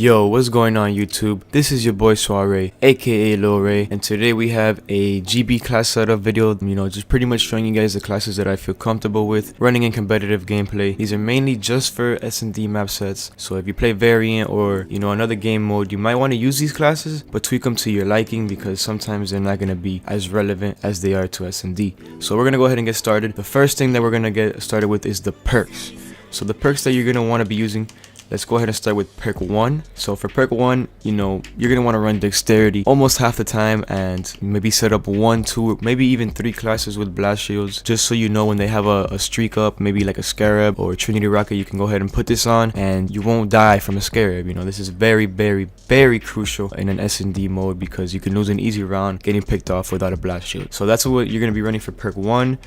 Yo, what's going on YouTube? This is your boy Soiree, aka Lil Ray, and today we have a GB class setup video, just pretty much showing you guys the classes that I feel comfortable with running in competitive gameplay. These are mainly just for S&D map sets, so if you play variant or another game mode, you might want to use these classes, but tweak them to your liking because sometimes they're not going to be as relevant as they are to S&D. So we're going to go ahead and get started. The first thing that we're going to get started with is the perks. So the perks that you're going to want to be using, let's go ahead and start with perk 1. So for perk 1, you're going to want to run dexterity almost half the time and maybe set up 1, 2, maybe even 3 classes with blast shields, just so when they have a streak up, maybe like a scarab or a Trinity rocket, you can go ahead and put this on and you won't die from a scarab. This is very, very, very crucial in an S&D mode because you can lose an easy round getting picked off without a blast shield. So that's what you're going to be running for perk 1.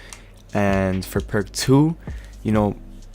And for perk 2,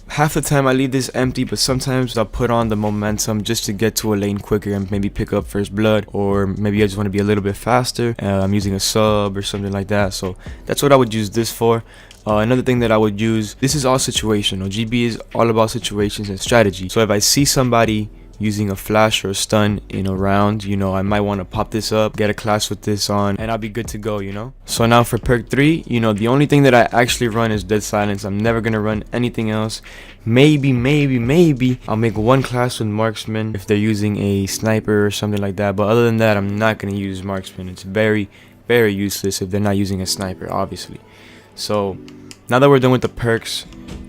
half the time I leave this empty, but sometimes I'll put on the momentum just to get to a lane quicker and maybe pick up first blood, or maybe I just want to be a little bit faster. I'm using a sub or something like that, so that's what I would use this for. Another thing that I would use, this is all situational. GB is all about situations and strategy. So if I see somebody using a flash or a stun in a round, I might want to pop this up, get a class with this on, and I'll be good to go, So now for perk 3, the only thing that I actually run is dead silence. I'm never gonna run anything else. Maybe I'll make one class with marksman if they're using a sniper or something like that, but other than that, I'm not gonna use marksman. It's very, very useless if they're not using a sniper, obviously. So now that we're done with the perks,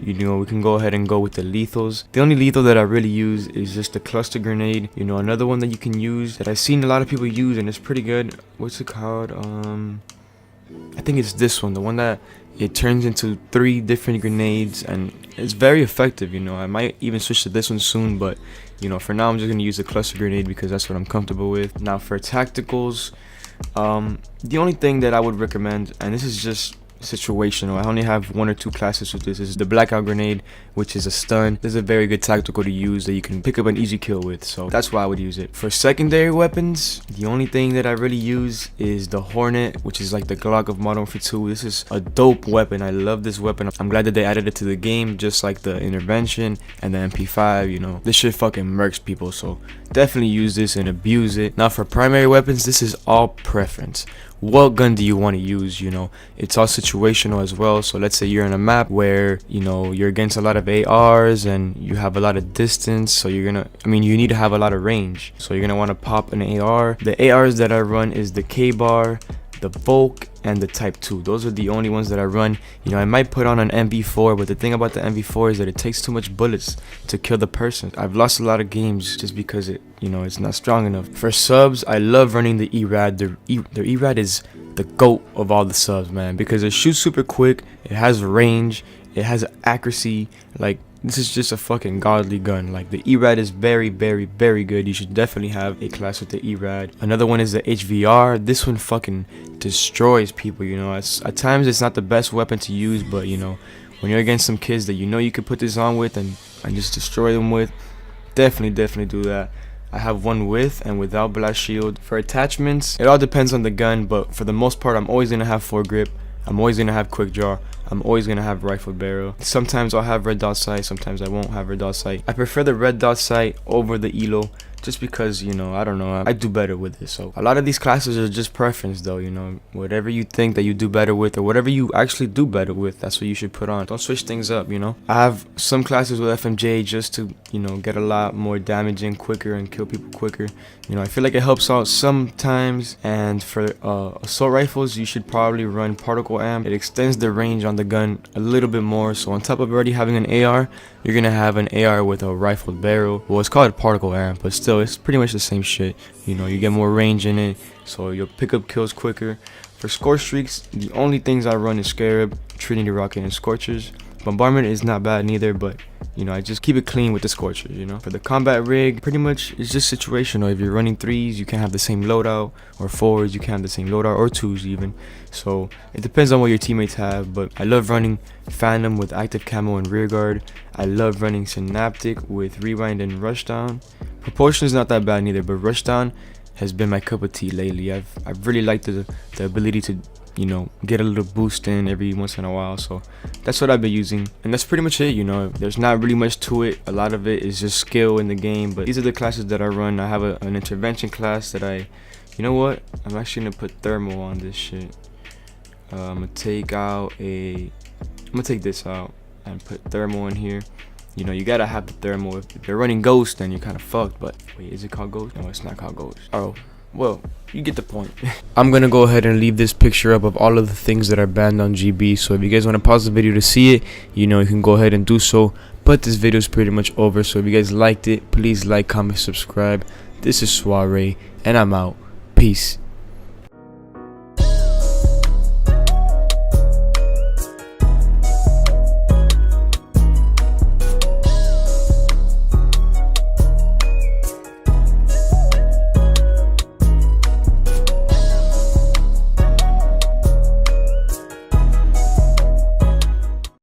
we can go ahead and go with the lethals. The only lethal that I really use is just the cluster grenade. Another one that you can use that I've seen a lot of people use and it's pretty good. What's it called? I think it's this one, the one that it turns into 3 different grenades and it's very effective. I might even switch to this one soon, but for now I'm just gonna use the cluster grenade because that's what I'm comfortable with. Now for tacticals, the only thing that I would recommend, and this is just situational, I only have 1 or 2 classes with this, is the blackout grenade, which is a stun. This is a very good tactical to use that you can pick up an easy kill with, so that's why I would use it. For secondary weapons, the only thing that I really use is the Hornet, which is like the Glock of Modern Warfare 2. This is a dope weapon. I love this weapon. I'm glad that they added it to the game, just like the intervention and the MP5. This shit fucking murks people, so definitely use this and abuse it. Now for primary weapons, this is all preference. What gun do you want to use? It's all situational as well. So let's say you're in a map where you're against a lot of ARs and you have a lot of distance, so you need to have a lot of range, so you're gonna want to pop an AR. The ARs that I run is the K-Bar, the Volk, and the Type 2. Those are the only ones that I run. I might put on an MV4, but the thing about the MV4 is that it takes too much bullets to kill the person. I've lost a lot of games just because it's not strong enough. For subs, I love running the ERAD. The ERAD is the GOAT of all the subs, man, because it shoots super quick, it has range, it has accuracy. Like, this is just a fucking godly gun. Like, the ERAD is very, very, very good. You should definitely have a class with the ERAD. Another one is the HVR. This one fucking destroys people. At times it's not the best weapon to use, but when you're against some kids that you could put this on with and just destroy them with, definitely do that. I have one with and without blast shield. For attachments, it all depends on the gun, but for the most part, I'm always gonna have foregrip. I'm always gonna have quick draw. I'm always gonna have rifle barrel. Sometimes I'll have red dot sight, sometimes I won't have red dot sight. I prefer the red dot sight over the ELO, just because I don't know, I do better with it. So a lot of these classes are just preference though. Whatever you think that you do better with, or whatever you actually do better with, that's what you should put on. Don't switch things up. I have some classes with FMJ just to get a lot more damage in quicker and kill people quicker. I feel like it helps out sometimes. And for assault rifles, you should probably run particle amp. It extends the range on the gun a little bit more, so on top of already having an AR, you're gonna have an AR with a rifled barrel. Well, it's called particle amp, but still it's pretty much the same shit. You get more range in it, so you'll pick up kills quicker. For score streaks, the only things I run is Scarab, Trinity rocket, and Scorchers. Bombardment is not bad neither, but I just keep it clean with the Scorchers. For the combat rig, pretty much it's just situational. If you're running 3s, you can't have the same loadout, or 4s, you can't have the same loadout, or 2s even. So it depends on what your teammates have, but I love running Phantom with active camo and rear guard. I love running Synaptic with rewind and rushdown. Proportion is not that bad neither, but rushdown has been my cup of tea lately. I've really liked the ability to you know, get a little boost in every once in a while. So that's what I've been using, and that's pretty much it. You know, there's not really much to it. A lot of it is just skill in the game, but these are the classes that I run. I have an intervention class that you know what, I'm actually gonna put thermal on this shit. I'm gonna take this out and put thermal in here. You know, you gotta have the thermal. If you're running ghost, then you're kind of fucked. But wait, is it called ghost? No, it's not called ghost. Oh, well, you get the point. I'm gonna go ahead and leave this picture up of all of the things that are banned on GB. So if you guys want to pause the video to see it, you know, you can go ahead and do so. But this video is pretty much over. So if you guys liked it, please like, comment, subscribe. This is Soiree, and I'm out. Peace.